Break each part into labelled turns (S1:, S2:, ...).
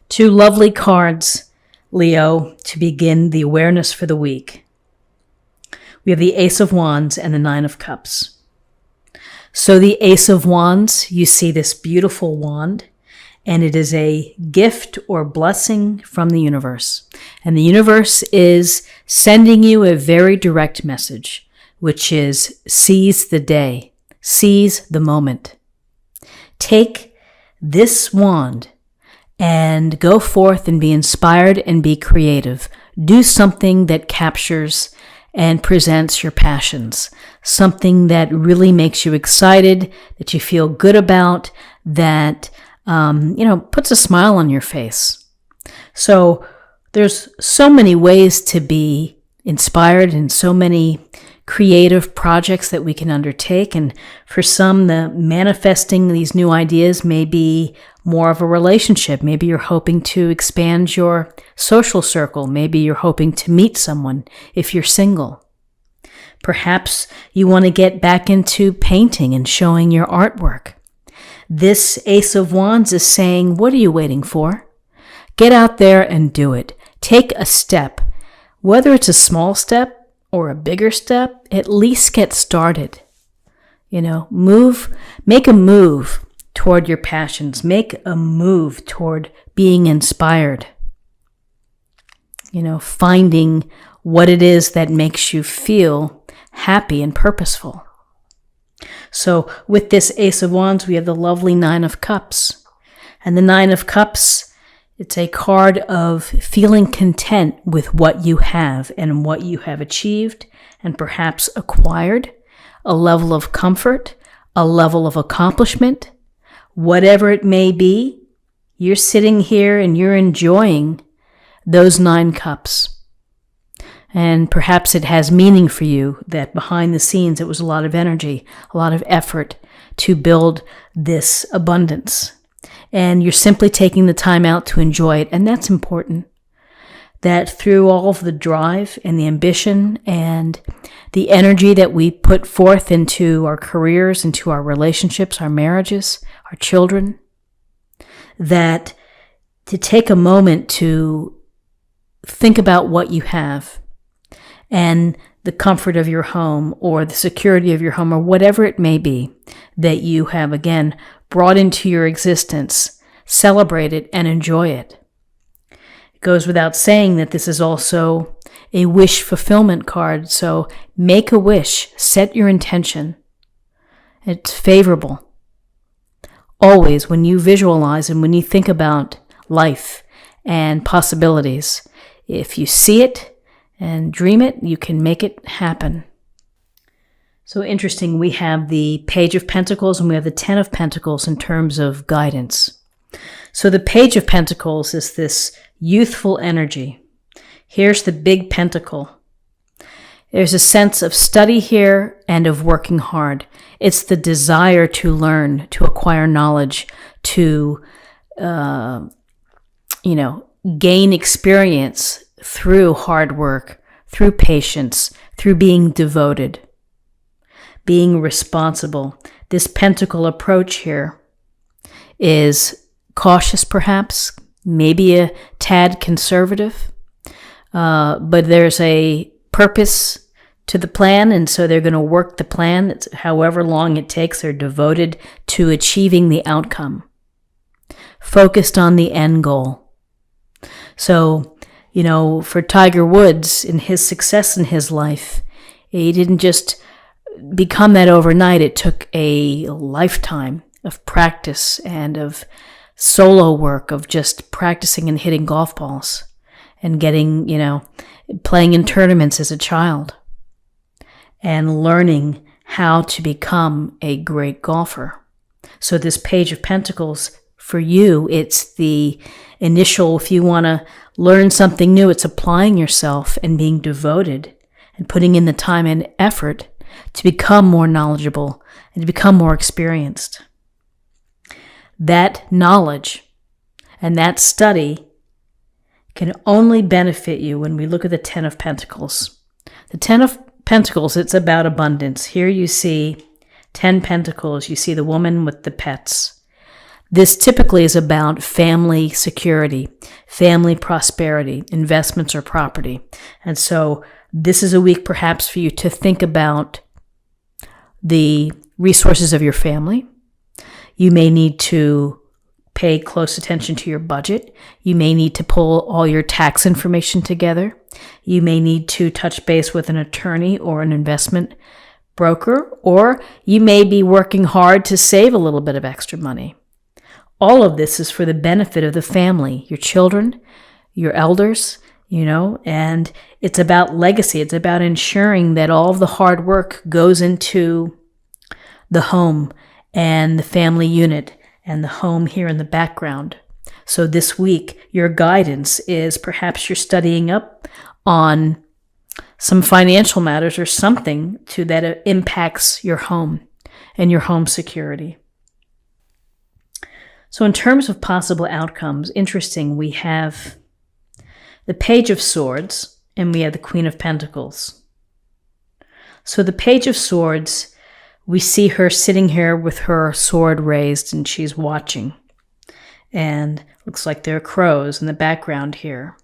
S1: Two lovely cards, Leo, to begin the awareness for the week. We have the Ace of Wands and the Nine of Cups. So the Ace of Wands, you see this beautiful wand, and it is a gift or blessing from the universe. And the universe is sending you a very direct message, which is seize the day, seize the moment. Take this wand and go forth and be inspired and be creative. Do something that captures and presents your passions, something that really makes you excited, that you feel good about, that puts a smile on your face. So there's so many ways to be inspired and so many creative projects that we can undertake. And for some, the manifesting these new ideas may be more of a relationship. Maybe you're hoping to expand your social circle. Maybe you're hoping to meet someone if you're single. Perhaps you want to get back into painting and showing your artwork. This Ace of Wands is saying, what are you waiting for? Get out there and do it. Take a step. Whether it's a small step or a bigger step, at least get started. Make a move toward your passions. Make a move toward being inspired. Finding what it is that makes you feel happy and purposeful. So with this Ace of Wands, we have the lovely Nine of Cups. And the Nine of Cups, it's a card of feeling content with what you have and what you have achieved and perhaps acquired, a level of comfort, a level of accomplishment, whatever it may be. You're sitting here and you're enjoying those 9 cups. And perhaps it has meaning for you that behind the scenes it was a lot of energy, a lot of effort to build this abundance. And you're simply taking the time out to enjoy it. And that's important. That through all of the drive and the ambition and the energy that we put forth into our careers, into our relationships, our marriages, our children, that to take a moment to think about what you have and the comfort of your home or the security of your home or whatever it may be that you have, again, brought into your existence. Celebrate it and enjoy it. It goes without saying that this is also a wish fulfillment card. So make a wish, set your intention. It's favorable. Always when you visualize and when you think about life and possibilities, if you see it and dream it, you can make it happen. So interesting, we have the Page of Pentacles and we have the Ten of Pentacles in terms of guidance. So the Page of Pentacles is this youthful energy. Here's the big pentacle. There's a sense of study here and of working hard. It's the desire to learn, to acquire knowledge, to, gain experience through hard work, through patience, through being devoted, being responsible. This pentacle approach here is cautious perhaps, maybe a tad conservative, but there's a purpose to the plan, and so they're going to work the plan. It's however long it takes, they're devoted to achieving the outcome, focused on the end goal. So, for Tiger Woods, in his success in his life, he didn't just become that overnight. It took a lifetime of practice and of solo work, of just practicing and hitting golf balls and getting, playing in tournaments as a child and learning how to become a great golfer. So this Page of Pentacles, for you, it's the initial, if you want to learn something new, it's applying yourself and being devoted and putting in the time and effort to become more knowledgeable and to become more experienced. That knowledge and that study can only benefit you when we look at the Ten of Pentacles. The Ten of Pentacles, it's about abundance. Here you see 10 Pentacles. You see the woman with the pets. This typically is about family security, family prosperity, investments or property. And so this is a week perhaps for you to think about the resources of your family. You may need to pay close attention to your budget. You may need to pull all your tax information together. You may need to touch base with an attorney or an investment broker, or you may be working hard to save a little bit of extra money. All of this is for the benefit of the family, your children, your elders, and it's about legacy. It's about ensuring that all of the hard work goes into the home and the family unit and the home here in the background. So this week, your guidance is perhaps you're studying up on some financial matters or something that impacts your home and your home security. So in terms of possible outcomes, interesting, we have the Page of Swords and we have the Queen of Pentacles. So the Page of Swords, we see her sitting here with her sword raised and she's watching. And looks like there are crows in the background here.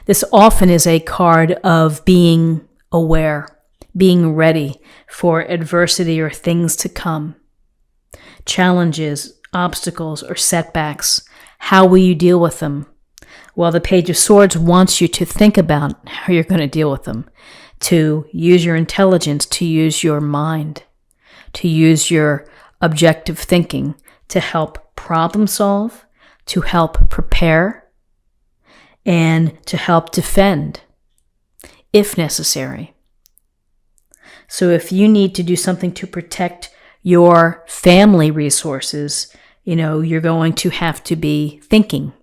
S1: This often is a card of being aware, being ready for adversity or things to come. Challenges, obstacles, or setbacks. How will you deal with them? Well, the Page of Swords wants you to think about how you're going to deal with them, to use your intelligence, to use your mind, to use your objective thinking to help problem solve, to help prepare, and to help defend, if necessary. So if you need to do something to protect your family resources, you're going to have to be thinking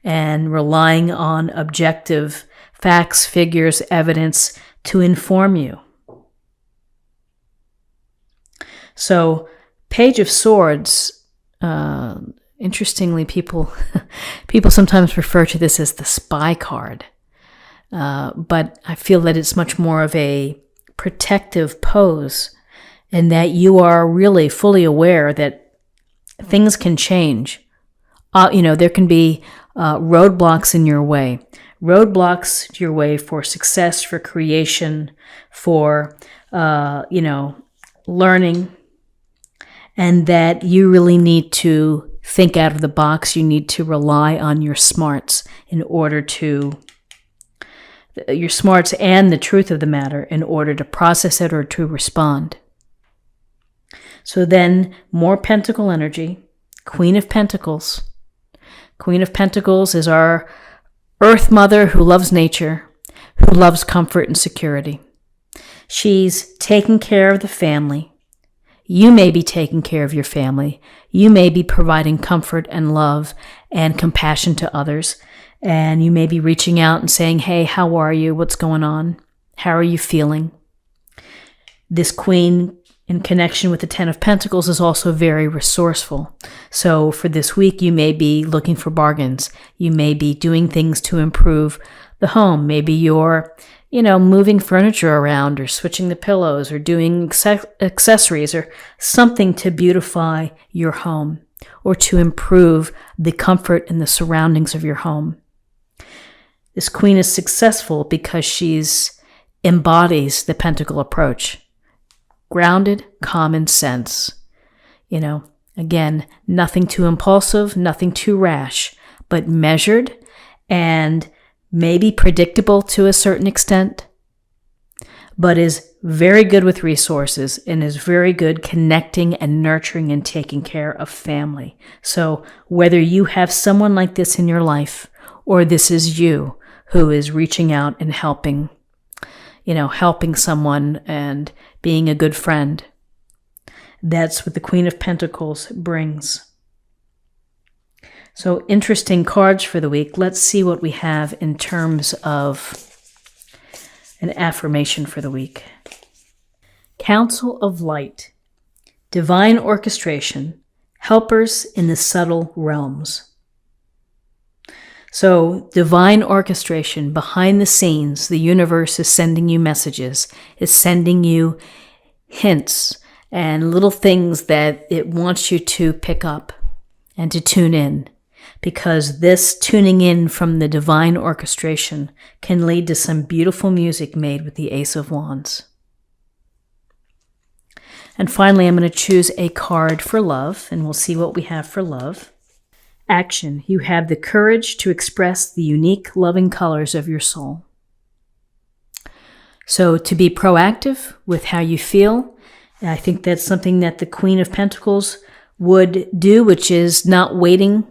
S1: and relying on objective facts, figures, evidence to inform you. So, Page of Swords, interestingly, people sometimes refer to this as the spy card. But I feel that it's much more of a protective pose and that you are really fully aware that things can change. There can be roadblocks in your way. Roadblocks to your way for success, for creation, for, learning. And that you really need to think out of the box. You need to rely on your smarts and the truth of the matter in order to process it or to respond. So then more Pentacle energy, Queen of Pentacles. Queen of Pentacles is our Earth Mother who loves nature, who loves comfort and security. She's taking care of the family. You may be taking care of your family. You may be providing comfort and love and compassion to others. And you may be reaching out and saying, hey, how are you? What's going on? How are you feeling? This Queen in connection with the Ten of Pentacles is also very resourceful. So for this week, you may be looking for bargains. You may be doing things to improve the home. Maybe you're moving furniture around or switching the pillows or doing accessories or something to beautify your home or to improve the comfort and the surroundings of your home. This Queen is successful because she's embodies the Pentacle approach. Grounded, common sense. Again, nothing too impulsive, nothing too rash, but measured and maybe predictable to a certain extent, but is very good with resources and is very good connecting and nurturing and taking care of family. So whether you have someone like this in your life or this is you who is reaching out and helping someone and being a good friend, that's what the Queen of Pentacles brings. So interesting cards for the week. Let's see what we have in terms of an affirmation for the week. Council of Light, divine orchestration, helpers in the subtle realms. So divine orchestration, behind the scenes, the universe is sending you messages, is sending you hints and little things that it wants you to pick up. and to tune in, because this tuning in from the divine orchestration can lead to some beautiful music made with the Ace of Wands. And finally, I'm going to choose a card for love, and we'll see what we have for love. Action. You have the courage to express the unique, loving colors of your soul. So to be proactive with how you feel, I think that's something that the Queen of Pentacles would do, which is not waiting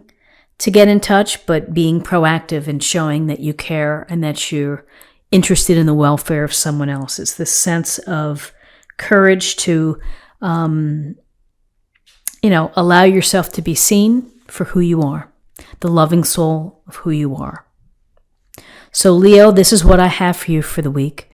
S1: to get in touch, but being proactive and showing that you care and that you're interested in the welfare of someone else. It's this sense of courage to, allow yourself to be seen for who you are, the loving soul of who you are. So Leo, this is what I have for you for the week.